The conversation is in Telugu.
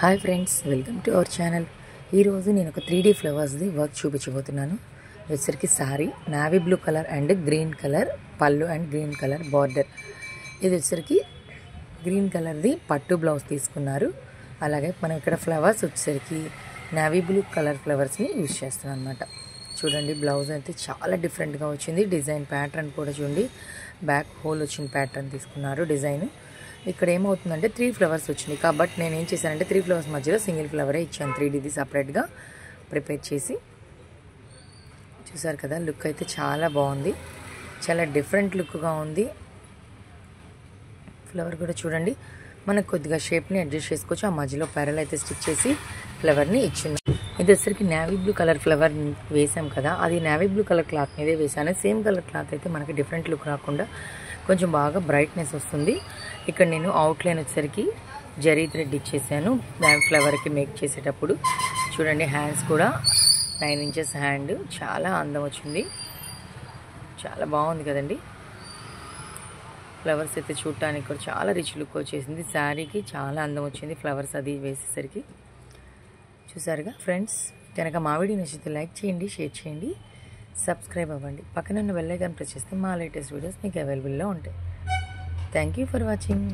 Hi friends, welcome to our channel. ఈరోజు నేను ఒక 3D ఫ్లవర్స్ది వర్క్ చూపించబోతున్నాను. వచ్చేసరికి sorry navy blue colour and green colour పళ్ళు అండ్ గ్రీన్ కలర్ బార్డర్. ఇది వచ్చేసరికి గ్రీన్ కలర్ది పట్టు బ్లౌజ్ తీసుకున్నారు. అలాగే మనం ఇక్కడ ఫ్లవర్స్ వచ్చేసరికి నావీ బ్లూ కలర్ ఫ్లవర్స్ని యూజ్ చేస్తున్నాం అనమాట. చూడండి, బ్లౌజ్ అయితే చాలా డిఫరెంట్గా వచ్చింది. డిజైన్ ప్యాటర్న్ కూడా చూడండి, బ్యాక్ హోల్ వచ్చిన ప్యాటర్న్ తీసుకున్నారు డిజైన్. ఇక్కడ ఏమవుతుందంటే 3 ఫ్లవర్స్ వచ్చినాయి కాబట్టి నేను ఏం చేశానంటే 3 ఫ్లవర్స్ మధ్యలో సింగిల్ ఫ్లవరే ఇచ్చాను. 3Dది సపరేట్గా ప్రిపేర్ చేసి. చూసారు కదా, లుక్ అయితే చాలా బాగుంది, చాలా డిఫరెంట్ లుక్గా ఉంది. ఫ్లవర్ కూడా చూడండి, మనకు కొద్దిగా షేప్ని అడ్జస్ట్ చేసుకోవచ్చు. ఆ మధ్యలో పెరల్ అయితే స్టిచ్ చేసి ఫ్లవర్ని ఇచ్చింది. ఇది వచ్చరికి నేవీ బ్లూ కలర్ ఫ్లవర్ వేసాం కదా, అది నేవీ బ్లూ కలర్ క్లాత్ మీదే వేసాను. సేమ్ కలర్ క్లాత్ అయితే మనకి డిఫరెంట్ లుక్ రాకుండా కొంచెం బాగా బ్రైట్నెస్ వస్తుంది. ఇక్కడ నేను అవుట్లైన్ వచ్చేసరికి జరీ థ్రెడ్ ఇచ్చేసాను ఫ్లవర్కి మేక్ చేసేటప్పుడు. చూడండి, హ్యాండ్స్ కూడా 9 ఇంచెస్ హ్యాండ్, చాలా అందం వచ్చింది, చాలా బాగుంది కదండి. ఫ్లవర్స్ అయితే చూడటానికి కూడా చాలా రిచ్ లుక్ వచ్చేసింది. శారీకి చాలా అందం వచ్చింది ఫ్లవర్స్ అది వేసేసరికి. చూసారుగా ఫ్రెండ్స్, కనుక మా వీడియో నచ్చితే లైక్ చేయండి, షేర్ చేయండి, సబ్స్క్రైబ్ అవ్వండి. పక్కన ఉన్న బెల్ ఐకాన్ ప్రెస్ చేస్తే మా లేటెస్ట్ వీడియోస్ మీకు అవైలబుల్లో ఉంటాయి. Thank you for watching.